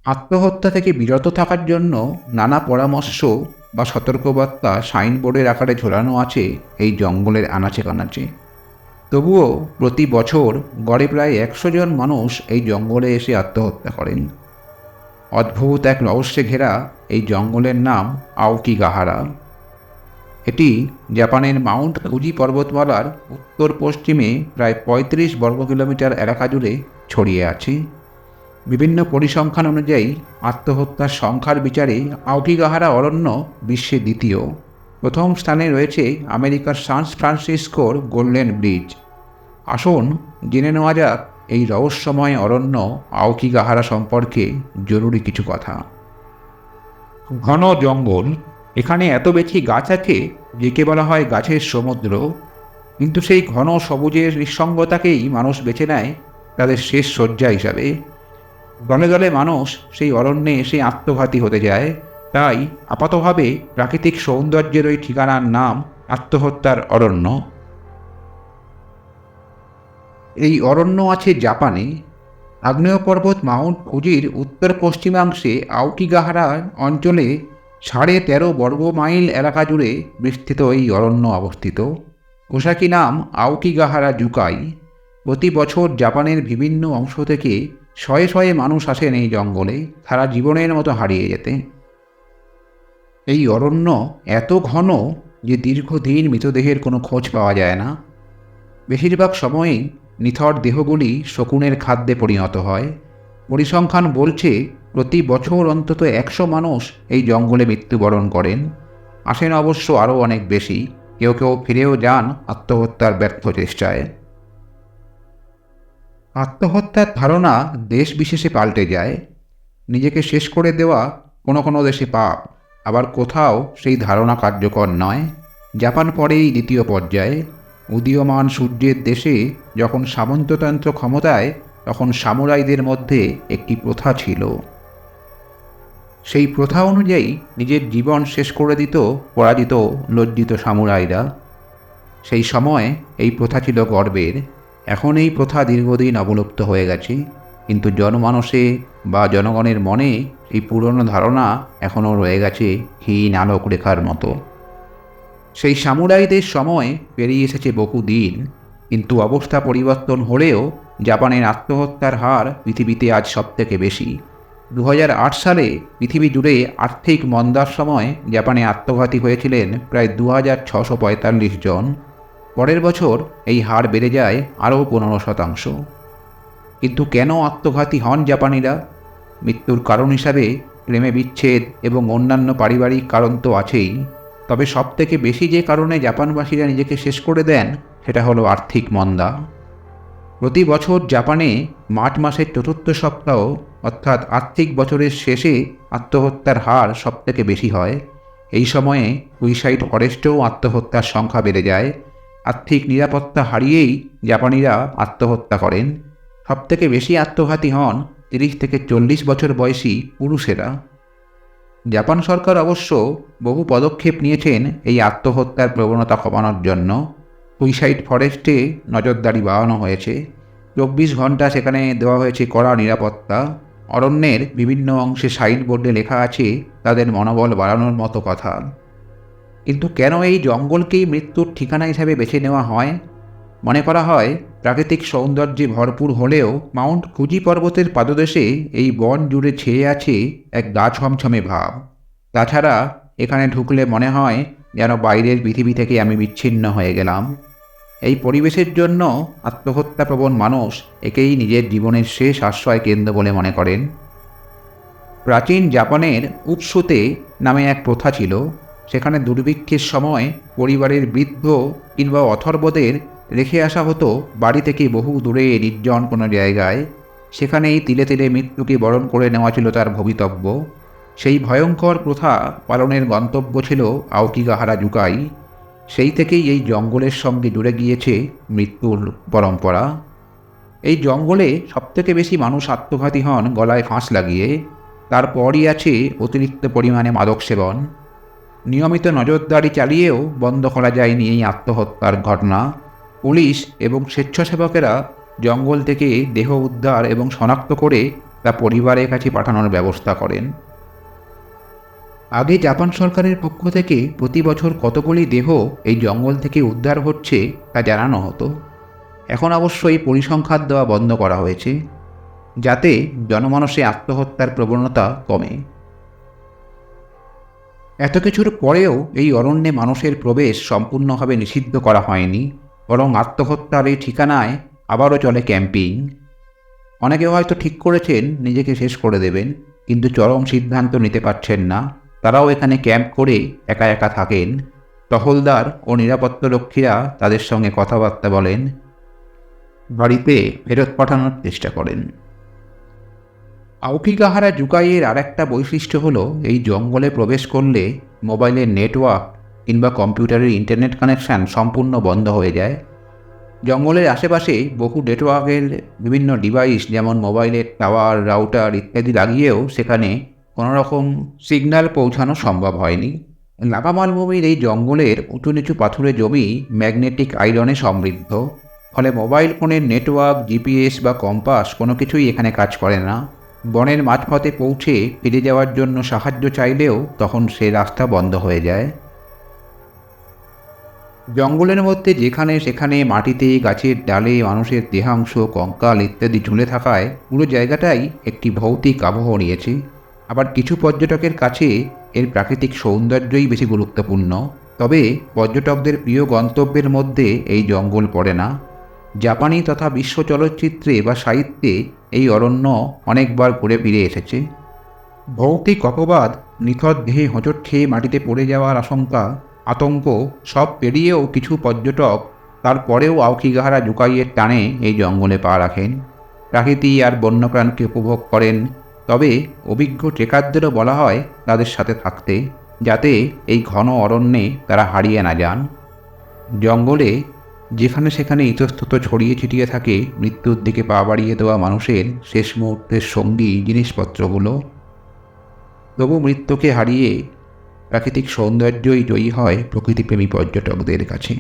আত্মহত্যা থেকে বিরত থাকার জন্য নানা পরামর্শ বা সতর্কবার্তা সাইনবোর্ডের আকারে ঝোলানো আছে এই জঙ্গলের আনাচে কানাচে। তবুও প্রতি বছর গড়ে প্রায় 100 জন মানুষ এই জঙ্গলে এসে আত্মহত্যা করেন। অদ্ভুত এক রহস্যে ঘেরা এই জঙ্গলের নাম আওকিগাহারা। এটি জাপানের মাউন্ট ফুজি পর্বতমালার উত্তর পশ্চিমে প্রায় 35 বর্গ কিলোমিটার এলাকা জুড়ে ছড়িয়ে আছে। বিভিন্ন পরিসংখ্যান অনুযায়ী আত্মহত্যার সংখ্যার বিচারে আওকিগাহারা অরণ্য বিশ্বে দ্বিতীয়। প্রথম স্থানে রয়েছে আমেরিকার সান ফ্রান্সিসকোর গোল্ডেন ব্রিজ। আসুন জেনে নেওয়া যাক এই রহস্যময় অরণ্য আওকিগাহারা সম্পর্কে জরুরি কিছু কথা। ঘন জঙ্গল, এখানে এত বেশি গাছ আছে যে কে বলা হয় গাছের সমুদ্র। কিন্তু সেই ঘন সবুজের নিঃসঙ্গতাকেই মানুষ বেছে নেয় তাদের শেষ শয্যা হিসাবে। দলে দলে মানুষ সেই অরণ্যে এসে আত্মঘাতী হতে যায়। তাই আপাতভাবে প্রাকৃতিক সৌন্দর্যের ওই ঠিকানার নাম আত্মহত্যার অরণ্য। এই অরণ্য আছে জাপানে। আগ্নেয় পর্বত মাউন্ট ফুজির উত্তর পশ্চিমাংশে আওকিগাহারা অঞ্চলে 13.5 বর্গ মাইল এলাকা জুড়ে বিস্তৃত এই অরণ্য অবস্থিত। পোশাকি নাম আওকিগাহারা জুকাই। প্রতি বছর জাপানের বিভিন্ন অংশ থেকে শয়ে শয়ে মানুষ আসেন এই জঙ্গলে সারা জীবনের মতো হারিয়ে যেতে। এই অরণ্য এত ঘন যে দীর্ঘদিন মৃতদেহের কোনো খোঁজ পাওয়া যায় না। বেশিরভাগ সময়েই নিথর দেহগুলি শকুনের খাদ্যে পরিণত হয়। পরিসংখ্যান বলছে প্রতি বছর অন্তত 100 মানুষ এই জঙ্গলে মৃত্যুবরণ করেন। আসেন অবশ্য আরও অনেক বেশি, কেউ কেউ ফিরেও যান আত্মহত্যার ব্যর্থ চেষ্টায়। আত্মহত্যার ধারণা দেশ বিশেষে পাল্টে যায়। নিজেকে শেষ করে দেওয়া কোনো কোনো দেশে পাপ, আবার কোথাও সেই ধারণা কার্যকর নয়। জাপান পরেই দ্বিতীয় পর্যায়ে। উদীয়মান সূর্যের দেশে যখন সামন্ততন্ত্র ক্ষমতায়, তখন সামুরাইদের মধ্যে একটি প্রথা ছিল। সেই প্রথা অনুযায়ী নিজের জীবন শেষ করে দিত পরাজিত লজ্জিত সামুরাইরা। সেই সময় এই প্রথা ছিল গর্বের। এখন এই প্রথা দীর্ঘদিন অবলুপ্ত হয়ে গেছে, কিন্তু জনমানসে বা জনগণের মনে এই পুরনো ধারণা এখনও রয়ে গেছে হীন আলোক রেখার মতো। সেই সামুরাইদের সময় পেরিয়ে এসেছে বহু দিন, কিন্তু অবস্থা পরিবর্তন হলেও জাপানের আত্মহত্যার হার পৃথিবীতে আজ সবথেকে বেশি। 2008 সালে পৃথিবী জুড়ে আর্থিক মন্দার সময় জাপানে আত্মঘাতী হয়েছিলেন প্রায় 2645 জন। পরের বছর এই হার বেড়ে যায় আরও 15%। কিন্তু কেন আত্মঘাতী হন জাপানিরা? মৃত্যুর কারণ হিসাবে প্রেমে বিচ্ছেদ এবং অন্যান্য পারিবারিক কারণ তো আছেই, তবে সবথেকে বেশি যে কারণে জাপানবাসীরা নিজেকে শেষ করে দেন সেটা হলো আর্থিক মন্দা। প্রতি বছর জাপানে মার্চ মাসের চতুর্থ সপ্তাহ অর্থাৎ আর্থিক বছরের শেষে আত্মহত্যার হার সবথেকে বেশি হয়। এই সময়ে সুইসাইড ফরেস্টেও আত্মহত্যার সংখ্যা বেড়ে যায়। আর্থিক নিরাপত্তা হারিয়েই জাপানিরা আত্মহত্যা করেন। সবথেকে বেশি আত্মঘাতী হন 30 থেকে 40 বছর বয়সী পুরুষেরা। জাপান সরকার অবশ্য বহু পদক্ষেপ নিয়েছেন এই আত্মহত্যার প্রবণতা কমানোর জন্য। সুইসাইড ফরেস্টে নজরদারি বাড়ানো হয়েছে। 24 ঘন্টা সেখানে দেওয়া হয়েছে কড়া নিরাপত্তা। অরণ্যের বিভিন্ন অংশে সাইনবোর্ডে লেখা আছে তাদের মনোবল বাড়ানোর মতো কথা। কিন্তু কেন এই জঙ্গলকেই মৃত্যুর ঠিকানা হিসাবে বেছে নেওয়া হয়? মনে করা হয় প্রাকৃতিক সৌন্দর্যে ভরপুর হলেও মাউন্ট ফুজি পর্বতের পাদদেশে এই বন জুড়ে ছেয়ে আছে এক গা ছমছমে ভাব। তাছাড়া এখানে ঢুকলে মনে হয় যেন বাইরের পৃথিবী থেকে আমি বিচ্ছিন্ন হয়ে গেলাম। এই পরিবেশের জন্য আত্মহত্যাপ্রবণ মানুষ একেই নিজের জীবনের শেষ আশ্রয় কেন্দ্র বলে মনে করেন। প্রাচীন জাপানের উপসুতে নামে এক প্রথা ছিল। সেখানে দুর্ভিক্ষের সময় পরিবারের বৃদ্ধ কিংবা অথর্বদের রেখে আসা হতো বাড়ি থেকে বহু দূরে নির্জন কোনো জায়গায়। সেখানেই তিলে তিলে মৃত্যুকে বরণ করে নেওয়া ছিল তার ভবিতব্য। সেই ভয়ঙ্কর প্রথা পালনের গন্তব্য ছিল আওকিগাহারা জুকাই। সেই থেকেই এই জঙ্গলের সঙ্গে জুড়ে গিয়েছে মৃত্যুর পরম্পরা। এই জঙ্গলে সবথেকে বেশি মানুষ আত্মঘাতী হন গলায় ফাঁস লাগিয়ে। তারপরই আছে অতিরিক্ত পরিমাণে মাদক সেবন। নিয়মিত নজরদারি চালিয়েও বন্ধ করা যায়নি এই আত্মহত্যার ঘটনা। পুলিশ এবং স্বেচ্ছাসেবকেরা জঙ্গল থেকে দেহ উদ্ধার এবং শনাক্ত করে তা পরিবারের কাছে পাঠানোর ব্যবস্থা করেন। আগে জাপান সরকারের পক্ষ থেকে প্রতি বছর কতগুলি দেহ এই জঙ্গল থেকে উদ্ধার হচ্ছে তা জানানো হতো। এখন অবশ্য এই পরিসংখ্যান দেওয়া বন্ধ করা হয়েছে, যাতে জনমানসে আত্মহত্যার প্রবণতা কমে। এত কিছুর পরেও এই অরণ্যে মানুষের প্রবেশ সম্পূর্ণভাবে নিষিদ্ধ করা হয়নি, বরং আত্মহত্যার এই ঠিকানায় আবারও চলে ক্যাম্পিং। অনেকে হয়তো ঠিক করেছেন নিজেকে শেষ করে দেবেন, কিন্তু চরম সিদ্ধান্ত নিতে পারছেন না। তারাও এখানে ক্যাম্প করে একা একা থাকেন। টহলদার ও নিরাপত্তারক্ষীরা তাদের সঙ্গে কথাবার্তা বলেন, বাড়িতে ফেরত পাঠানোর চেষ্টা করেন। আওকিগাহারা জুকাইয়ের আরেকটা বৈশিষ্ট্য হলো, এই জঙ্গলে প্রবেশ করলে মোবাইলের নেটওয়ার্ক কিংবা কম্পিউটারের ইন্টারনেট কানেকশান সম্পূর্ণ বন্ধ হয়ে যায়। জঙ্গলের আশেপাশে বহু নেটওয়ার্কের বিভিন্ন ডিভাইস, যেমন মোবাইলের টাওয়ার, রাউটার ইত্যাদি লাগিয়েও সেখানে কোনোরকম সিগন্যাল পৌঁছানো সম্ভব হয়নি। লাভা মালভূমির এই জঙ্গলের উঁচু নিচু পাথুরে জমি ম্যাগনেটিক আয়রনে সমৃদ্ধ, ফলে মোবাইল ফোনের নেটওয়ার্ক, জিপিএস বা কম্পাস কোনো কিছুই এখানে কাজ করে না। বনের মাঝপথে পৌঁছে ফিরে যাওয়ার জন্য সাহায্য চাইলেও তখন সে রাস্তা বন্ধ হয়ে যায়। জঙ্গলের মধ্যে যেখানে সেখানে মাটিতে, গাছের ডালে মানুষের দেহাংশ, কঙ্কাল ইত্যাদি ঝুলে থাকায় পুরো জায়গাটাই একটি ভৌতিক আবহ নিয়েছে। আবার কিছু পর্যটকের কাছে এর প্রাকৃতিক সৌন্দর্যই বেশি গুরুত্বপূর্ণ। তবে পর্যটকদের প্রিয় গন্তব্যের মধ্যে এই জঙ্গল পড়ে না। জাপানি তথা বিশ্ব চলচ্চিত্রে বা সাহিত্যে এই অরণ্য অনেকবার ঘুরে ফিরে এসেছে। ভৌতিক অপবাদ, নিথর দেহে হোঁচট খেয়ে মাটিতে পড়ে যাওয়ার আতঙ্ক সব পেরিয়েও কিছু পর্যটক তারপরেও আওকিগাহারা জুকাইয়ের টানে এই জঙ্গলে পা রাখেন, প্রাকৃতি আর বন্যপ্রাণকে উপভোগ করেন। তবে অভিজ্ঞ ট্রেকারদেরও বলা হয় তাদের সাথে থাকতে, যাতে এই ঘন অরণ্যে তারা হারিয়ে না যান। জঙ্গলে যেখানে সেখানে ইতস্তত ছড়িয়ে ছিটিয়ে থাকে মৃত্যুর দিকে পা বাড়িয়ে দেওয়া মানুষের শেষ মুহূর্তের সঙ্গী জিনিসপত্রগুলো। তবু মৃত্যুকে হারিয়ে প্রাকৃতিক সৌন্দর্যই জয়ী হয় প্রকৃতিপ্রেমী পর্যটকদের কাছে।